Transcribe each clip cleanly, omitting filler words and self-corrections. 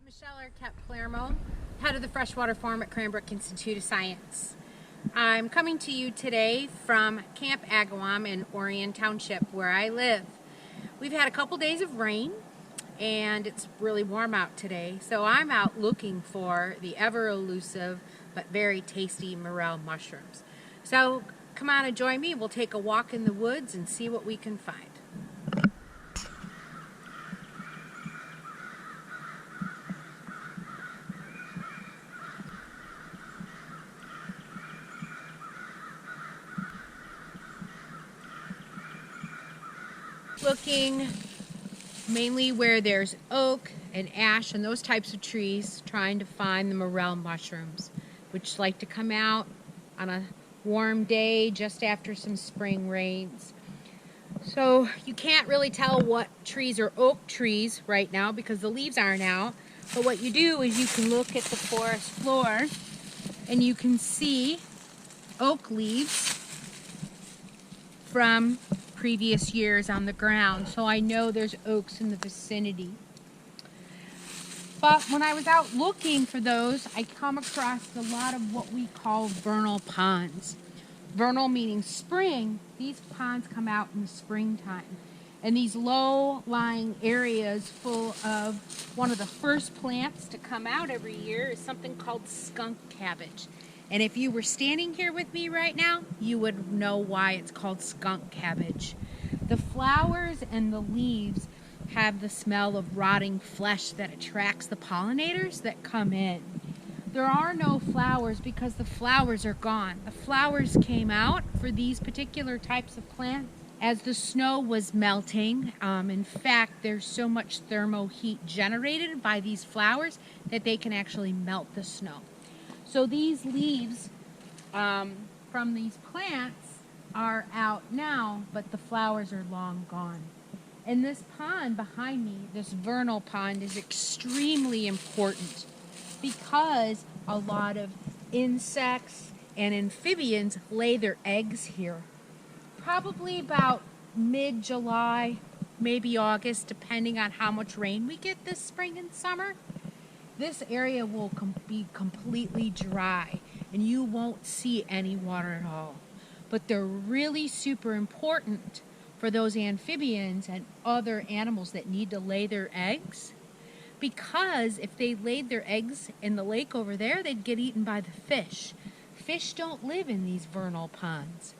Michele Arquette-Palermo, head of the Freshwater Forum at Cranbrook Institute of Science. I'm coming to you today from Camp Agawam in Orion Township, where I live. We've had a couple days of rain, and it's really warm out today, so I'm out looking for the ever-elusive but very tasty morel mushrooms. So come on and join me. We'll take a walk in the woods and see what we can find. Looking mainly where there's oak and ash and those types of trees, trying to find the morel mushrooms, which like to come out on a warm day just after some spring rains. So you can't really tell what trees are oak trees right now because the leaves aren't out, but what you do is you can look at the forest floor and you can see oak leaves from previous years on the ground, so I know there's oaks in the vicinity. But when I was out looking for those, I come across a lot of what we call vernal ponds. Vernal meaning spring. These ponds come out in the springtime. And these low-lying areas full of one of the first plants to come out every year is something called skunk cabbage. And if you were standing here with me right now, you would know why it's called skunk cabbage. The flowers and the leaves have the smell of rotting flesh that attracts the pollinators that come in. There are no flowers because the flowers are gone. The flowers came out for these particular types of plants as the snow was melting. In fact, there's so much thermal heat generated by these flowers that they can actually melt the snow. So these leaves from these plants are out now, but the flowers are long gone. And this pond behind me, this vernal pond, is extremely important because a lot of insects and amphibians lay their eggs here. Probably about mid-July, maybe August, depending on how much rain we get this spring and summer. This area will be completely dry and you won't see any water at all. But they're really super important for those amphibians and other animals that need to lay their eggs, because if they laid their eggs in the lake over there, they'd get eaten by the fish. Fish don't live in these vernal ponds,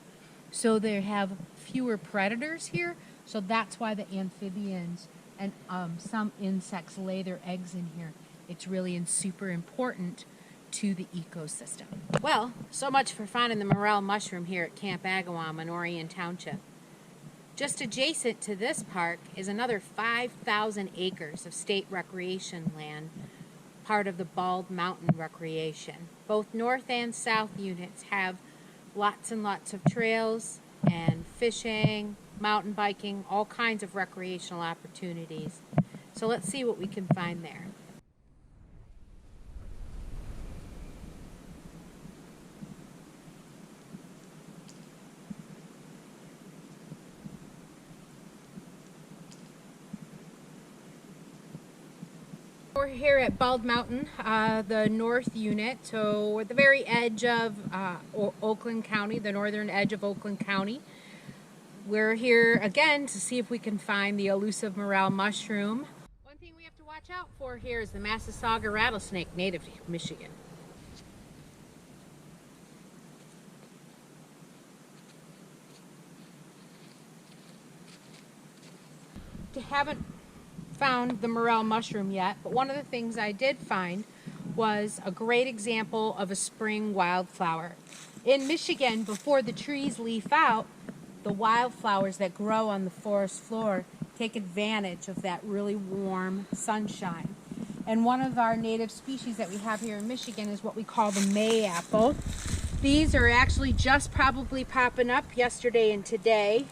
so they have fewer predators here, so that's why the amphibians and some insects lay their eggs in here. It's really super important to the ecosystem. Well, so much for finding the morel mushroom here at Camp Agawam in Orion Township. Just adjacent to this park is another 5,000 acres of state recreation land, part of the Bald Mountain Recreation. Both north and south units have lots and lots of trails and fishing, mountain biking, all kinds of recreational opportunities. So let's see what we can find there. We're here at Bald Mountain, the north unit, so at the very edge of Oakland County, the northern edge of Oakland County. We're here again to see if we can find the elusive morel mushroom. One thing we have to watch out for here is the Massasauga rattlesnake, native to Michigan. Haven't found the morel mushroom yet, but one of the things I did find was a great example of a spring wildflower. In Michigan, before the trees leaf out, the wildflowers that grow on the forest floor take advantage of that really warm sunshine. And one of our native species that we have here in Michigan is what we call the May apple. These are actually just probably popping up yesterday and today.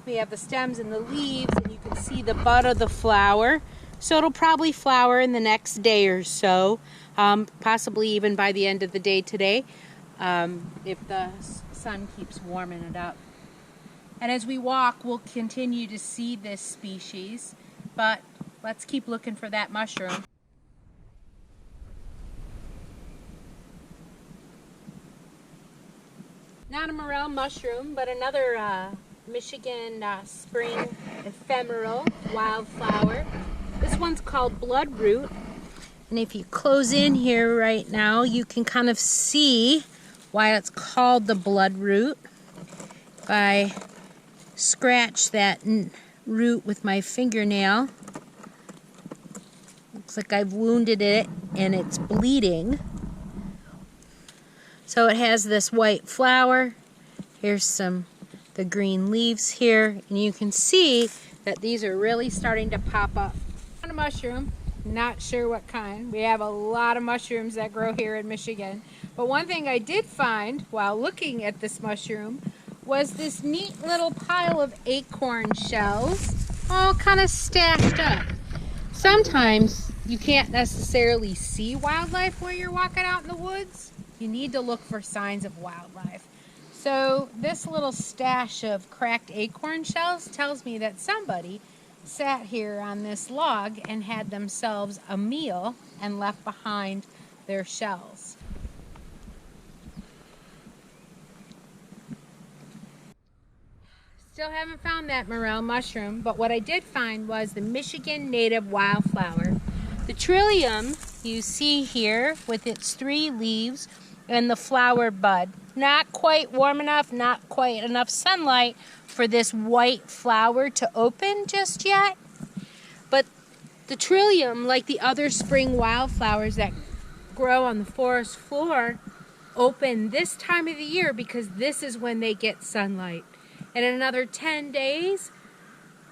We have the stems and the leaves, and you can see the bud of the flower. So it'll probably flower in the next day or so, possibly even by the end of the day today, if the sun keeps warming it up. And as we walk, we'll continue to see this species, but let's keep looking for that mushroom. Not a morel mushroom, but another Michigan spring ephemeral wildflower. This one's called bloodroot. And if you close in here right now, you can kind of see why it's called the bloodroot. If I scratch that root with my fingernail, looks like I've wounded it and it's bleeding. So it has this white flower. Here's the green leaves here, and you can see that these are really starting to pop up. On a mushroom, not sure what kind. We have a lot of mushrooms that grow here in Michigan. But one thing I did find while looking at this mushroom was this neat little pile of acorn shells, all kind of stashed up. Sometimes you can't necessarily see wildlife when you're walking out in the woods. You need to look for signs of wildlife. So this little stash of cracked acorn shells tells me that somebody sat here on this log and had themselves a meal and left behind their shells. Still haven't found that morel mushroom, but what I did find was the Michigan native wildflower. The Trillium you see here with its 3 leaves and the flower bud. Not quite warm enough, not quite enough sunlight for this white flower to open just yet. But the Trillium, like the other spring wildflowers that grow on the forest floor, open this time of the year because this is when they get sunlight. And in another 10 days,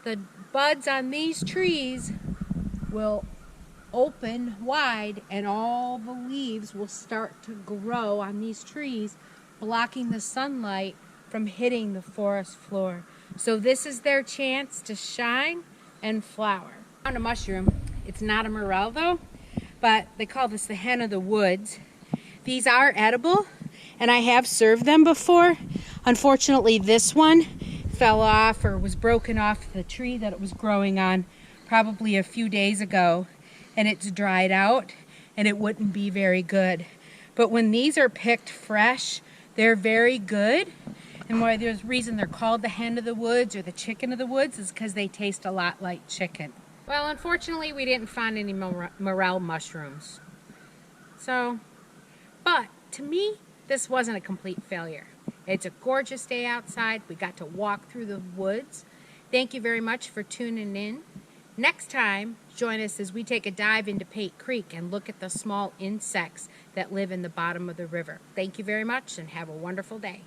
the buds on these trees will open wide and all the leaves will start to grow on these trees, blocking the sunlight from hitting the forest floor. So this is their chance to shine and flower. On a mushroom, it's not a morel though, but they call this the hen of the woods. These are edible and I have served them before. Unfortunately, this one fell off or was broken off the tree that it was growing on probably a few days ago, and it's dried out and it wouldn't be very good. But when these are picked fresh, they're very good. And why there's reason they're called the hen of the woods or the chicken of the woods is because they taste a lot like chicken. Well, unfortunately, we didn't find any morel mushrooms. So, but to me, this wasn't a complete failure. It's a gorgeous day outside. We got to walk through the woods. Thank you very much for tuning in. Next time, join us as we take a dive into Pate Creek and look at the small insects that live in the bottom of the river. Thank you very much and have a wonderful day.